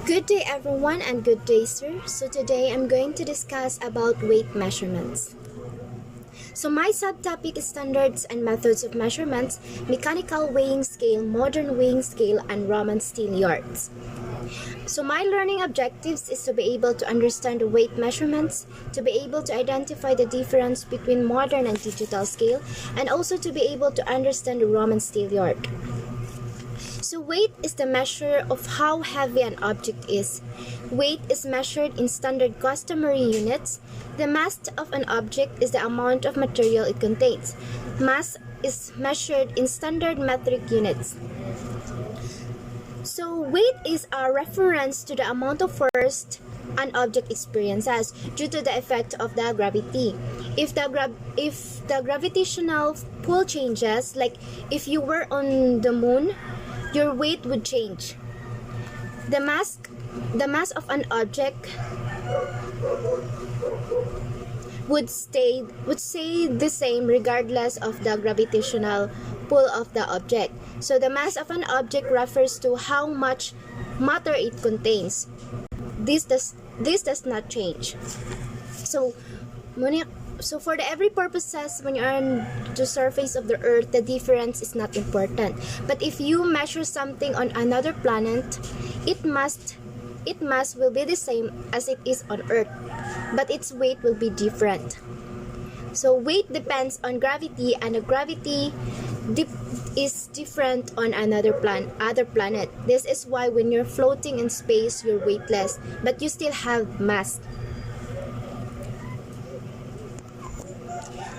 Good day everyone and good day sir. So today I'm going to discuss about weight measurements. So my subtopic is standards and methods of measurements, mechanical weighing scale, modern weighing scale, and Roman steel yards. So my learning objectives is to be able to understand the weight measurements, to be able to identify the difference between modern and digital scale, and also to be able to understand the Roman steel yard. So weight is the measure of how heavy an object is. Weight is measured in standard customary units. The mass of an object is the amount of material it contains. Mass is measured in standard metric units. So weight is a reference to the amount of force an object experiences due to the effect of the gravity. If the gravitational pull changes, like if you were on the moon, your weight would change. The mass of an object would stay the same regardless of the gravitational pull of the object. So the mass of an object refers to how much matter it contains. This does not change. So for the every purposes, when you're on the surface of the earth, the difference is not important. But if you measure something on another planet, its mass will be the same as it is on earth, but its weight will be different. So weight depends on gravity, and the gravity is different on other planet. This is why when you're floating in space, you're weightless, but you still have mass.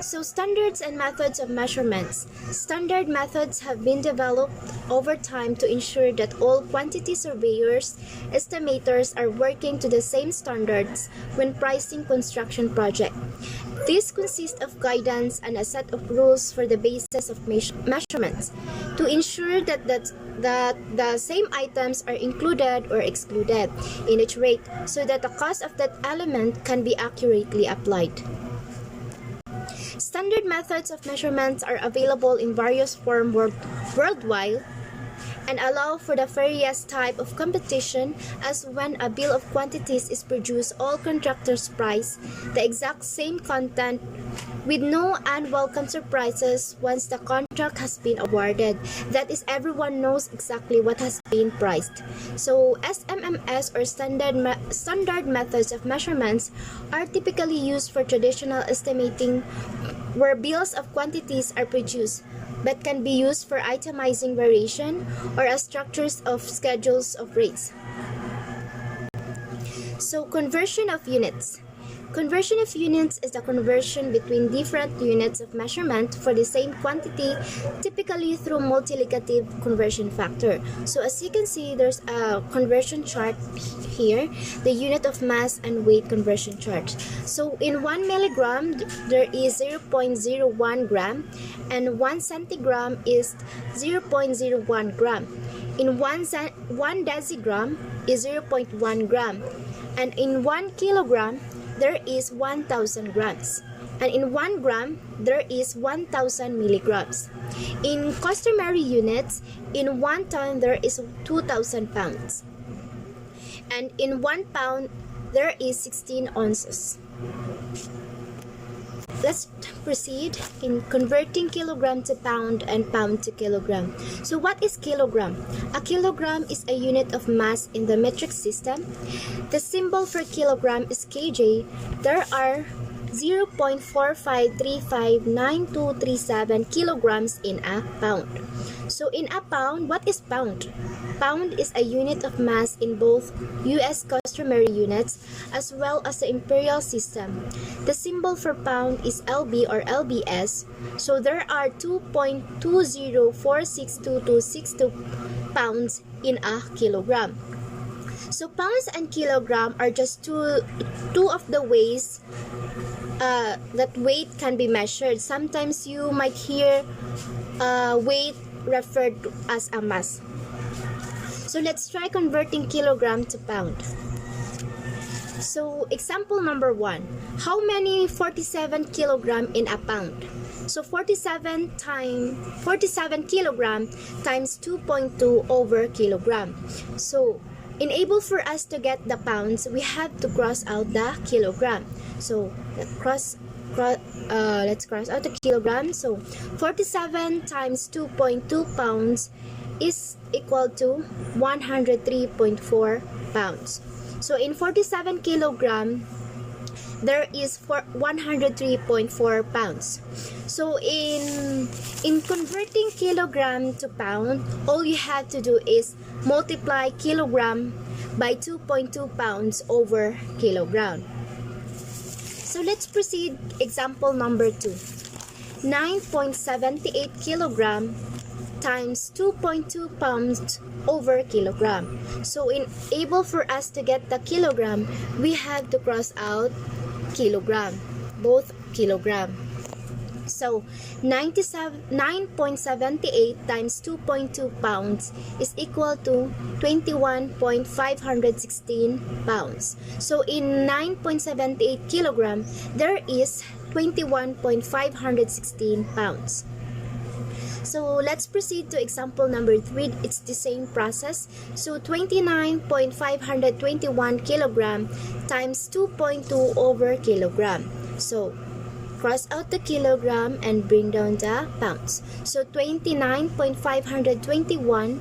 So standards and methods of measurements. Standard methods have been developed over time to ensure that all quantity surveyors, estimators are working to the same standards when pricing construction projects. These consist of guidance and a set of rules for the basis of measurements to ensure that the same items are included or excluded in each rate so that the cost of that element can be accurately applied. Standard methods of measurements are available in various forms worldwide and allow for the various type of competition, as when a bill of quantities is produced, all contractors price the exact same content with no unwelcome surprises once the contract has been awarded. That is, everyone knows exactly what has been priced. So SMMS or standard methods of measurements are typically used for traditional estimating, where bills of quantities are produced, but can be used for itemizing variation or as structures of schedules of rates. So conversion of units. Conversion of units is the conversion between different units of measurement for the same quantity, typically through multiplicative conversion factor. So as you can see, there's a conversion chart here, the unit of mass and weight conversion chart. So in 1 milligram, there is 0.01 gram, and 1 centigram is 0.01 gram. In 1 decigram is 0.1 gram, and in 1 kilogram, there is 1,000 grams, and in 1 gram, there is 1,000 milligrams. In customary units, in 1 ton, there is 2,000 pounds, and in 1 pound, there is 16 ounces. Let's proceed in converting kilogram to pound and pound to kilogram. So what is kilogram? A kilogram is a unit of mass in the metric system. The symbol for kilogram is kg. There are 0.45359237 kilograms in a pound. So in a pound, what is pound? Pound is a unit of mass in both US customary units as well as the imperial system. The symbol for pound is LB or LBS. So there are 2.20462262 pounds in a kilogram. So pounds and kilogram are just two of the ways that weight can be measured. Sometimes you might hear weight referred to as a mass. So let's try converting kilogram to pound. So example number 1. How many 47 kilogram in a pound? So 47 kilogram times 2.2 over kilogram. So enable for us to get the pounds, we have to cross out the kilogram. So let's cross out the kilogram. So 47 times 2.2 pounds is equal to 103.4 pounds. So in 47 kilogram, there is 103.4 pounds. So in converting kilogram to pound, all you have to do is multiply kilogram by 2.2 pounds over kilogram. So let's proceed. Example number 2. 9.78 kilogram times 2.2 pounds over kilogram. So in able for us to get the kilogram, we have to cross out kilogram, both kilogram. So 9.78 times 2.2 pounds is equal to 21.516 pounds. So in 9.78 kilogram, there is 21.516 pounds. So let's proceed to example number 3. It's the same process. So 29.521 kilogram times 2.2 over kilogram. So cross out the kilogram and bring down the pounds. So 29.521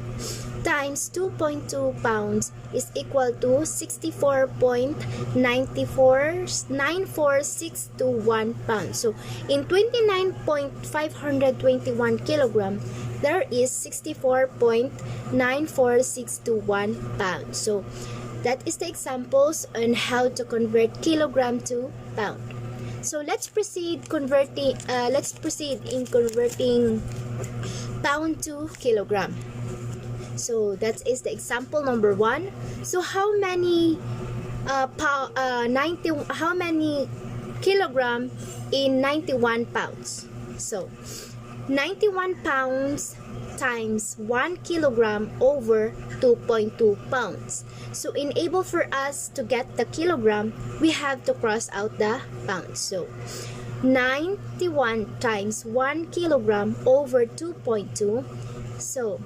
times 2.2 pounds is equal to 64.94621 pounds. So in 29.521 kilogram, there is 64.94621 pounds. So that is the examples on how to convert kilogram to pound. So let's proceed in converting pound to kilogram. So that is the example number 1. So how many kilogram in 91 pounds? So 91 pounds times 1 kilogram over 2.2 pounds. So enable for us to get the kilogram, we have to cross out the pounds. So 91 times 1 kilogram over 2.2. So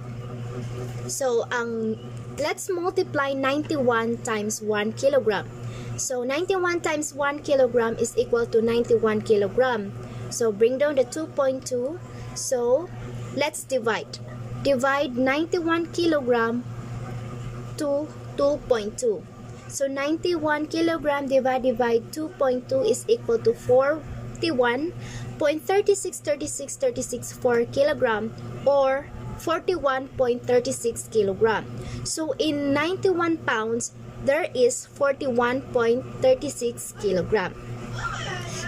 let's multiply 91 times 1 kilogram. So 91 times 1 kilogram is equal to 91 kilogram. So bring down the 2.2. So let's divide 91 kilogram to 2.2. So 91 kilogram divided by 2.2 is equal to 41.363636 kilogram, or 41.36 kilogram. So in 91 pounds, there is 41.36 kilogram.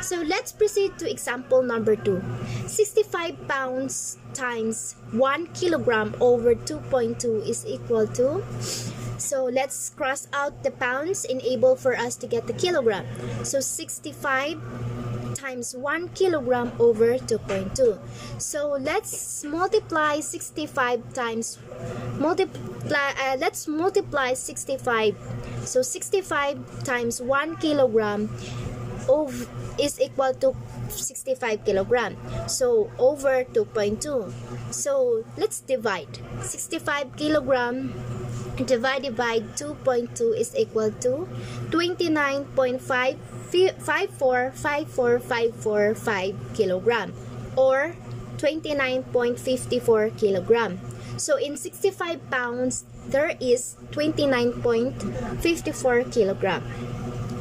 So let's proceed to example number 2. 65 pounds times 1 kilogram over 2.2 is equal to, so let's cross out the pounds, enable for us to get the kilogram. So 65 times 1 kilogram over 2.2. So let's multiply 65 times let's multiply 65. So 65 times 1 kilogram is equal to 65 kilogram. So over 2.2. So let's divide 65 kilogram divided by 2.2 is equal to 29.5454545 kilogram, or 29.54 kilogram. So in 65 pounds, there is 29.54 kilogram.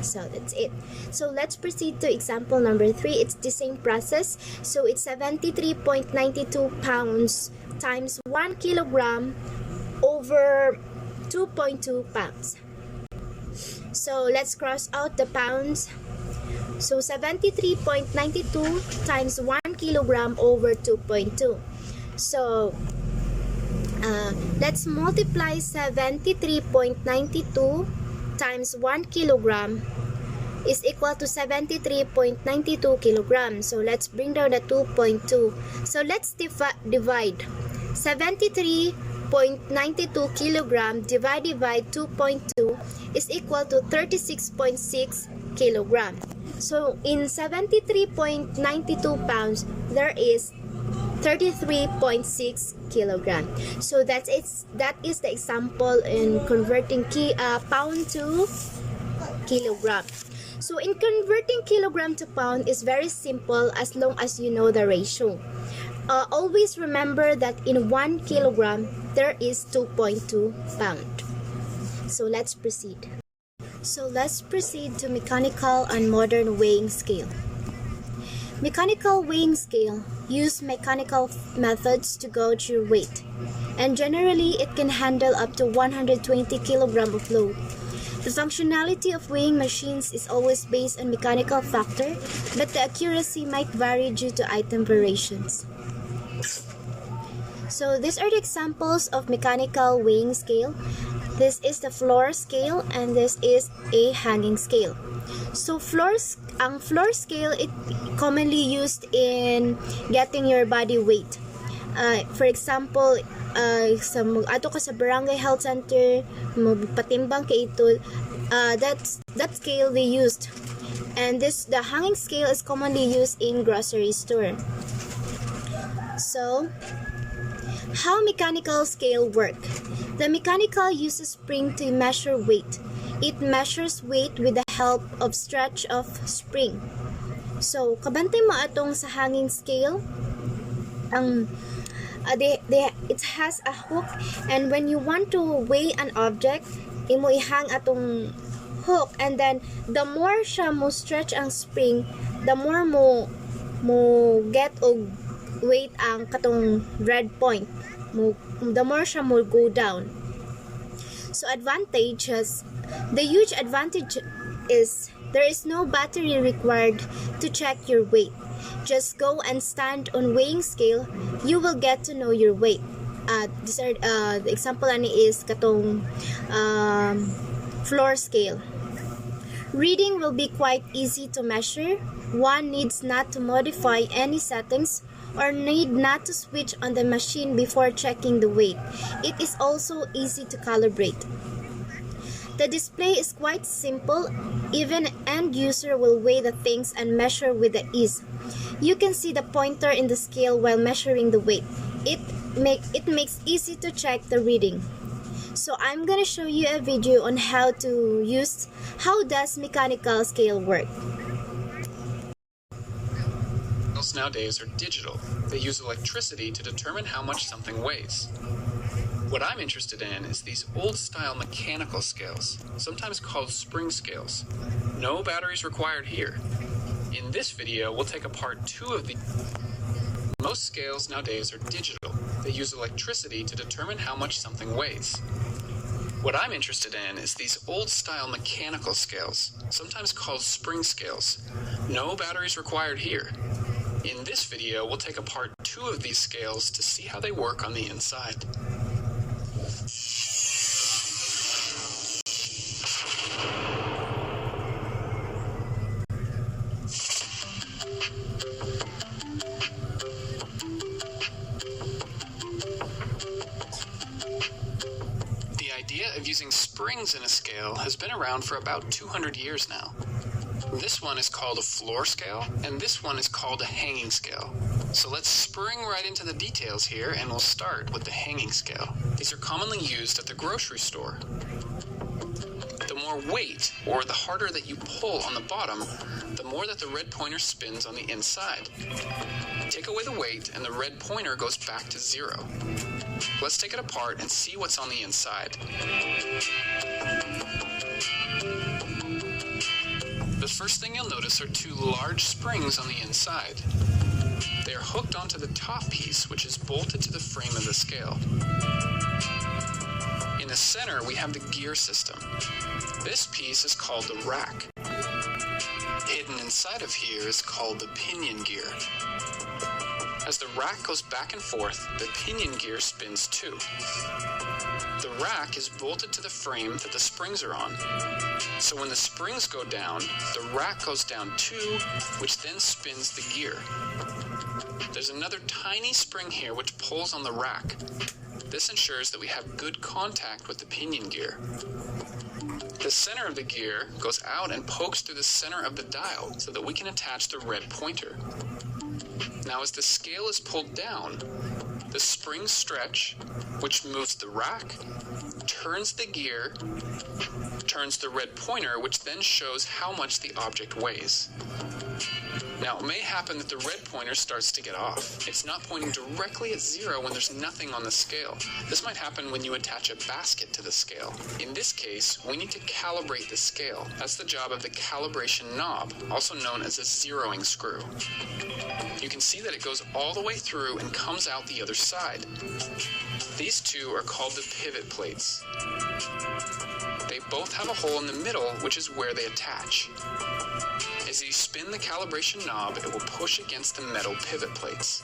So that's it. So let's proceed to example number 3. It's the same process. So it's 73.92 pounds times 1 kilogram over 2.2 pounds. So let's cross out the pounds. So 73.92 times 1 kilogram over 2.2. So let's multiply 73.92 times 1 kilogram is equal to 73.92 kilograms. So let's bring down the 2.2. So let's divide 73.92 kilogram divided by 2.2 is equal to 36.6 kilogram. So in 73.92 pounds, there is 33.6 kilogram. So that is the example in converting pound to kilogram. So in converting kilogram to pound is very simple as long as you know the ratio. Always remember that in 1 kilogram there is 2.2 pound. So let's proceed. To mechanical and modern weighing scale. Mechanical weighing scale use mechanical methods to gauge your weight, and generally it can handle up to 120 kg of load. The functionality of weighing machines is always based on mechanical factor, but the accuracy might vary due to item variations. So these are the examples of mechanical weighing scale. This is the floor scale and this is a hanging scale. So floor scale, it commonly used in getting your body weight. For example, ato ka sa barangay health center, patimbang ka ito, that scale they used. And the hanging scale is commonly used in grocery store. So, how mechanical scale work? The mechanical uses spring to measure weight. It measures weight with the help of stretch of spring. So, kabantay mo atong sa hanging scale, it has a hook, and when you want to weigh an object, imo ihang atong hook, and then the more siya mo stretch ang spring, the more mo get og weight ang katong red point, the more siya mo go down. So advantages, the huge advantage is there is no battery required to check your weight. Just go and stand on weighing scale, you will get to know your weight. The example ani is katong floor scale. Reading will be quite easy to measure. One needs not to modify any settings or need not to switch on the machine before checking the weight. It is also easy to calibrate. The display is quite simple. Even an end user will weigh the things and measure with ease. You can see the pointer in the scale while measuring the weight. It makes easy to check the reading. So I'm gonna show you a video on how does mechanical scale work. Nowadays are digital. They use electricity to determine how much something weighs. What I'm interested in is these old-style mechanical scales, sometimes called spring scales. No batteries required here. In this video, we'll take apart two of these. Most scales nowadays are digital. They use electricity to determine how much something weighs. What I'm interested in is these old-style mechanical scales, sometimes called spring scales. No batteries required here. In this video, we'll take apart two of these scales to see how they work on the inside. The idea of using springs in a scale has been around for about 200 years now. This one is called a floor scale, and this one is called a hanging scale. So let's spring right into the details here, and we'll start with the hanging scale. These are commonly used at the grocery store. The more weight, or the harder that you pull on the bottom, the more that the red pointer spins on the inside. Take away the weight, and the red pointer goes back to 0. Let's take it apart and see what's on the inside. The first thing you'll notice are two large springs on the inside. They are hooked onto the top piece, which is bolted to the frame of the scale. In the center, we have the gear system. This piece is called the rack. Hidden inside of here is called the pinion gear. As the rack goes back and forth, the pinion gear spins too. The rack is bolted to the frame that the springs are on. So when the springs go down, the rack goes down too, which then spins the gear. There's another tiny spring here which pulls on the rack. This ensures that we have good contact with the pinion gear. The center of the gear goes out and pokes through the center of the dial so that we can attach the red pointer. Now as the scale is pulled down, the springs stretch, which moves the rack, turns the gear, turns the red pointer, which then shows how much the object weighs. Now, it may happen that the red pointer starts to get off. It's not pointing directly at 0 when there's nothing on the scale. This might happen when you attach a basket to the scale. In this case, we need to calibrate the scale. That's the job of the calibration knob, also known as a zeroing screw. You can see that it goes all the way through and comes out the other side. These two are called the pivot plates. They both have a hole in the middle, which is where they attach. As you spin the calibration knob, it will push against the metal pivot plates.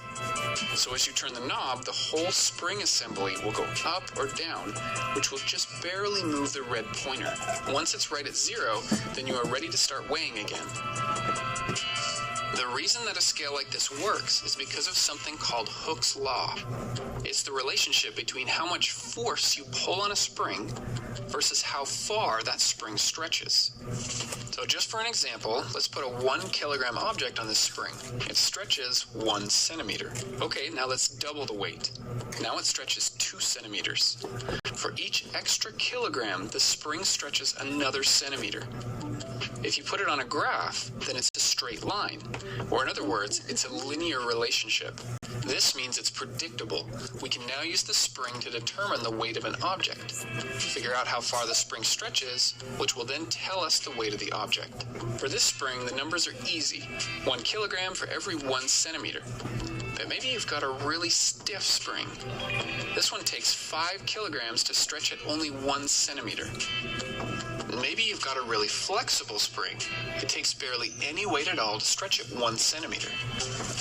So as you turn the knob, the whole spring assembly will go up or down, which will just barely move the red pointer. Once it's right at 0, then you are ready to start weighing again. The reason that a scale like this works is because of something called Hooke's law. It's the relationship between how much force you pull on a spring versus how far that spring stretches. So just for an example, let's put a 1 kilogram object on this spring. It stretches 1 centimeter. Okay, now let's double the weight. Now it stretches 2 centimeters. For each extra kilogram, the spring stretches another centimeter. If you put it on a graph, then it's a straight line, or in other words, it's a linear relationship. This means it's predictable. We can now use the spring to determine the weight of an object. Figure out how far the spring stretches, which will then tell us the weight of the object. For this spring, the numbers are easy. 1 kilogram for every 1 centimeter. But maybe you've got a really stiff spring. This one takes 5 kilograms to stretch at only 1 centimeter. Maybe you've got a really flexible spring. It takes barely any weight at all to stretch at 1 centimeter.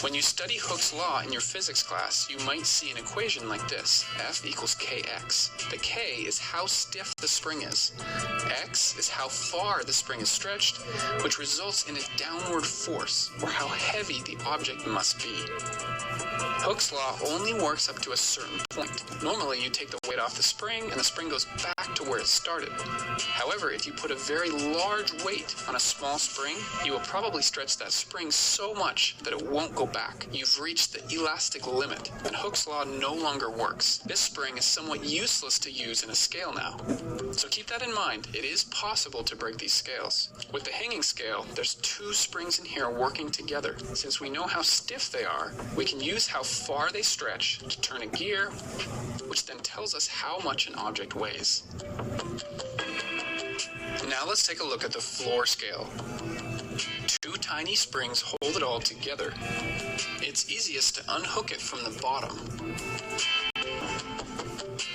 When you study Hooke's law in your physics class, you might see an equation like this, F equals kx. The k is how stiff the spring is. X is how far the spring is stretched, which results in a downward force, or how heavy the object must be. Hooke's law only works up to a certain point. Normally, you take the weight off the spring, and the spring goes back to where it started. However, if you put a very large weight on a small spring, you will probably stretch that spring so much that it won't go back. You've reached the elastic limit, and Hooke's law no longer works. This spring is somewhat useless to use in a scale now. So keep that in mind. It is possible to break these scales. With the hanging scale, there's 2 springs in here working together. Since we know how stiff they are, we can use how far they stretch to turn a gear, which then tells us how much an object weighs. Now let's take a look at the floor scale. 2 tiny springs hold it all together. It's easiest to unhook it from the bottom.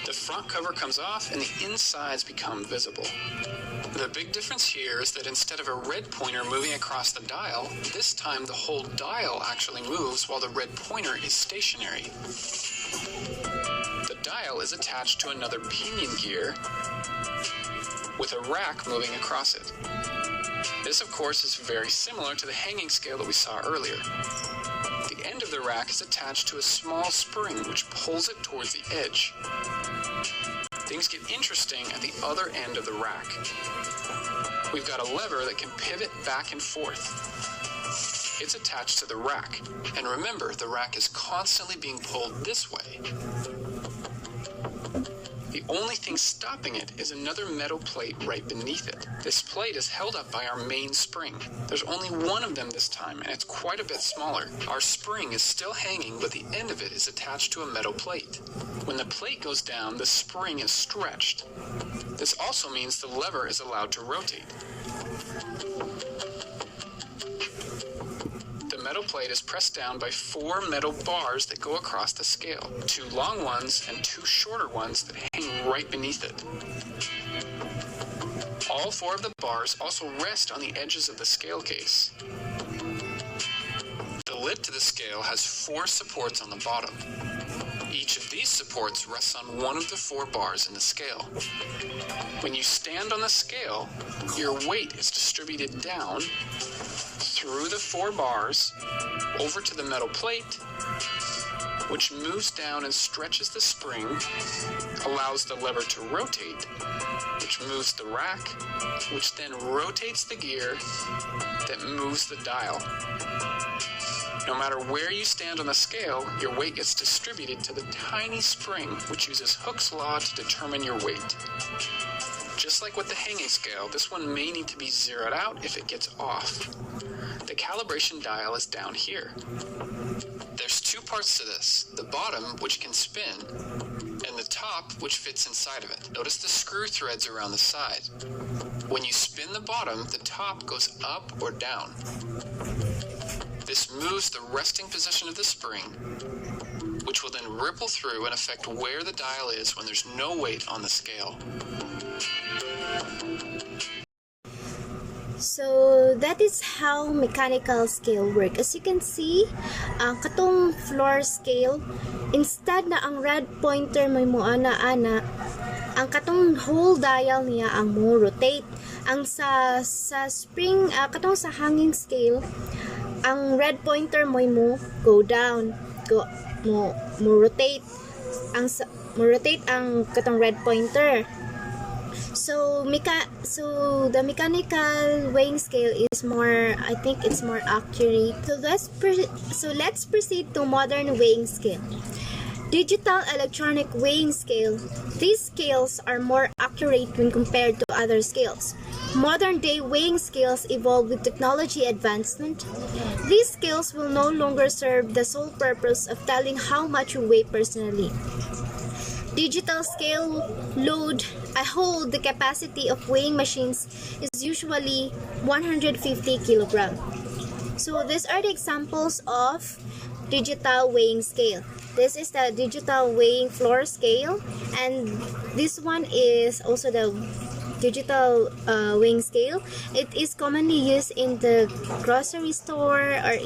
The front cover comes off and the insides become visible. The big difference here is that instead of a red pointer moving across the dial, this time the whole dial actually moves while the red pointer is stationary. The dial is attached to another pinion gear with a rack moving across it. This, of course, is very similar to the hanging scale that we saw earlier. The end of the rack is attached to a small spring which pulls it towards the edge. Things get interesting at the other end of the rack. We've got a lever that can pivot back and forth. It's attached to the rack. And remember, the rack is constantly being pulled this way. The only thing stopping it is another metal plate right beneath it. This plate is held up by our main spring. There's only one of them this time, and it's quite a bit smaller. Our spring is still hanging, but the end of it is attached to a metal plate. When the plate goes down, the spring is stretched. This also means the lever is allowed to rotate. The metal plate is pressed down by 4 metal bars that go across the scale, 2 long ones and 2 shorter ones that hang right beneath it. All 4 of the bars also rest on the edges of the scale case. The lid to the scale has 4 supports on the bottom. Each of these supports rests on one of the 4 bars in the scale. When you stand on the scale, your weight is distributed down through the 4 bars, over to the metal plate, which moves down and stretches the spring, allows the lever to rotate, which moves the rack, which then rotates the gear that moves the dial. No matter where you stand on the scale, your weight gets distributed to the tiny spring, which uses Hooke's law to determine your weight. Just like with the hanging scale, this one may need to be zeroed out if it gets off. The calibration dial is down here. There's two parts to this, the bottom, which can spin, and the top, which fits inside of it. Notice the screw threads around the side. When you spin the bottom, the top goes up or down. This moves the resting position of the spring, which will then ripple through and affect where the dial is when there's no weight on the scale. So that is how mechanical scale work. As you can see, ang katong floor scale, instead na ang red pointer may mo ana, ang katong whole dial niya ang mo rotate. Ang sa spring, katong sa hanging scale, ang red pointer mo go down, mo rotate. Mo rotate ang katong red pointer. So the mechanical weighing scale is more, I think it's more accurate. So let's proceed to modern weighing scale. Digital electronic weighing scale. These scales are more accurate when compared to other scales. Modern day weighing scales evolve with technology advancement. These scales will no longer serve the sole purpose of telling how much you weigh personally. Digital scale hold the capacity of weighing machines is usually 150 kilograms. So these are the examples of digital weighing scale. This is the digital weighing floor scale, and this one is also the digital weighing scale. It is commonly used in the grocery store or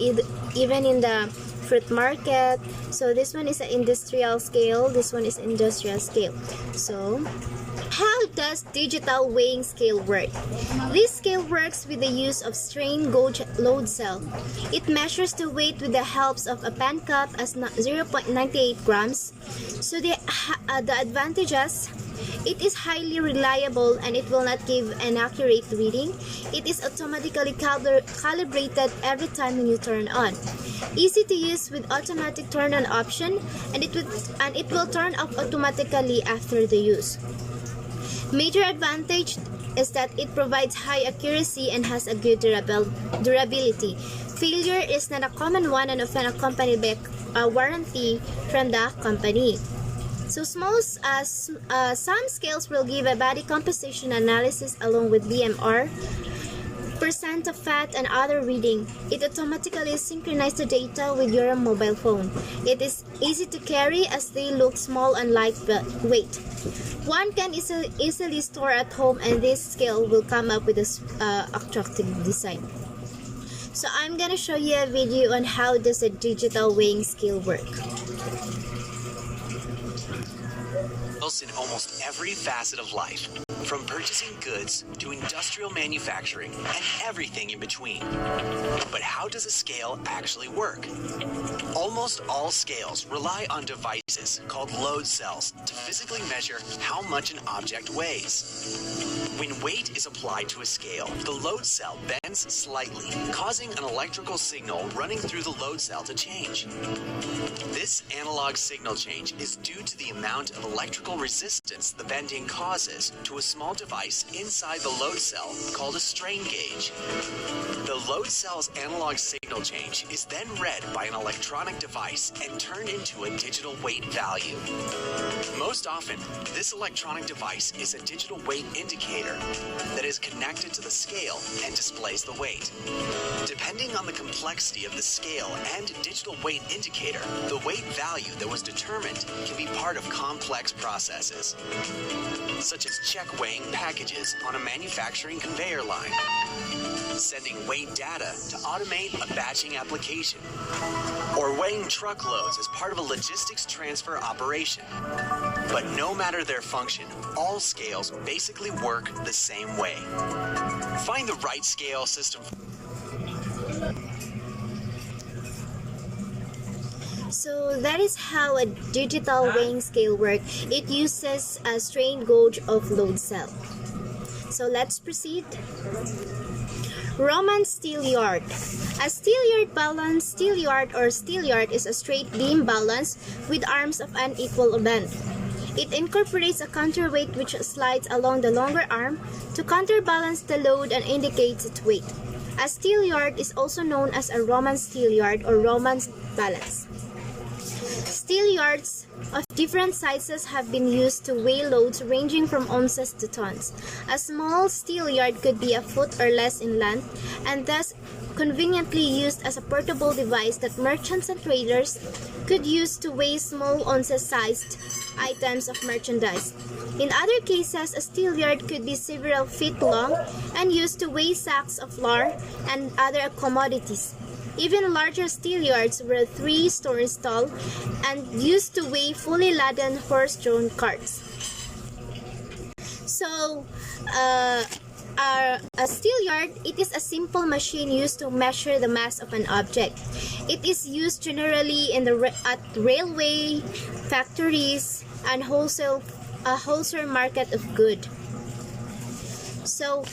even in the fruit market. So this one is an industrial scale, this one is industrial scale. So how does digital weighing scale work? This scale works with the use of strain gauge load cell. It measures the weight with the help of a pen cup as 0.98 grams. So the advantages: it is highly reliable and it will not give an accurate reading. It is automatically calibrated every time when you turn on. Easy to use with automatic turn on option, and it will turn off automatically after the use. Major advantage is that it provides high accuracy and has a good durability. Failure is not a common one and often accompanied by a warranty from the company. So some scales will give a body composition analysis along with BMR, percent of fat, and other reading. It automatically synchronizes the data with your mobile phone. It is easy to carry as they look small and lightweight. One can easily store at home, and this scale will come up with a attractive design. So I'm gonna show you a video on how does a digital weighing scale work. In almost every facet of life, from purchasing goods to industrial manufacturing and everything in between. But how does a scale actually work? Almost all scales rely on devices called load cells to physically measure how much an object weighs. When weight is applied to a scale, the load cell bends slightly, causing an electrical signal running through the load cell to change. This analog signal change is due to the amount of electrical resistance the bending causes to a small device inside the load cell called a strain gauge. The load cell's analog signal change is then read by an electronic device and turned into a digital weight value. Most often, this electronic device is a digital weight indicator that is connected to the scale and displays the weight. Depending on the complexity of the scale and digital weight indicator, the weight value that was determined can be part of complex processes, such as check weighing packages on a manufacturing conveyor line, sending weight data to automate a batching application, or weighing truckloads as part of a logistics transfer operation. But no matter their function, all scales basically work the same way. Find the right scale system. So that is how a digital weighing scale works. It uses a strain gauge of load cell. So let's proceed. Roman steel yard. A steel yard balance, steel yard or steel yard is a straight beam balance with arms of unequal bend. It incorporates a counterweight which slides along the longer arm to counterbalance the load and indicates its weight. A steel yard is also known as a Roman steel yard or Roman balance. Steel yards of different sizes have been used to weigh loads ranging from ounces to tons. A small steel yard could be a foot or less in length and thus conveniently used as a portable device that merchants and traders could use to weigh small ounces-sized items of merchandise. In other cases, a steel yard could be several feet long and used to weigh sacks of flour and other commodities. Even larger steel yards were 3 stories tall and used to weigh fully laden horse-drawn carts. So, a steel yard, it is a simple machine used to measure the mass of an object. It is used generally in at railway, factories, and wholesale market of goods. So,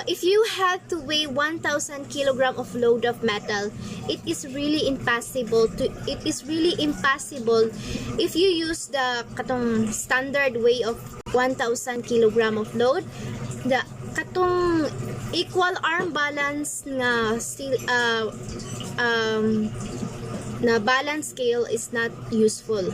if you had to weigh 1,000 kilogram of load of metal, it is really impossible if you use the katong standard way of 1,000 kilogram of load. The katong equal arm balance na steel na balance scale is not useful.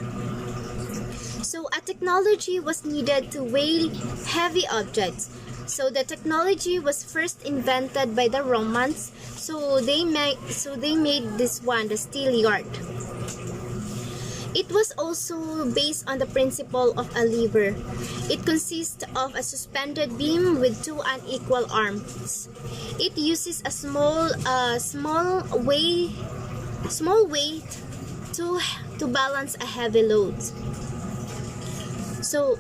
So a technology was needed to weigh heavy objects. So the technology was first invented by the Romans. So they made this one, the steel yard. It was also based on the principle of a lever. It consists of a suspended beam with 2 unequal arms. It uses a small weight to balance a heavy load. So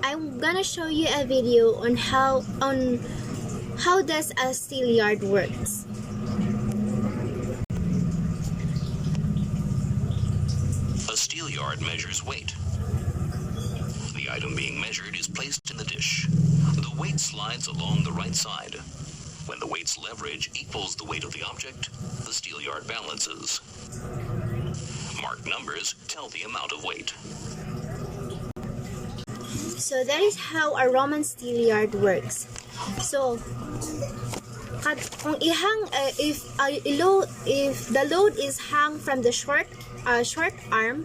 I'm gonna show you a video on how does a steel yard works. A steel yard measures weight. The item being measured is placed in the dish. The weight slides along the right side. When the weight's leverage equals the weight of the object, the steel yard balances. Marked numbers tell the amount of weight. So that is how a Roman steel yard works. So kung if the load is hung from the short arm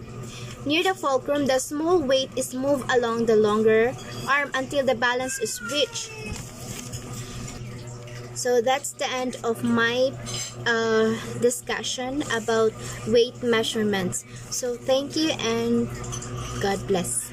near the fulcrum, the small weight is moved along the longer arm until the balance is reached. So that's the end of my discussion about weight measurements. So thank you and God bless.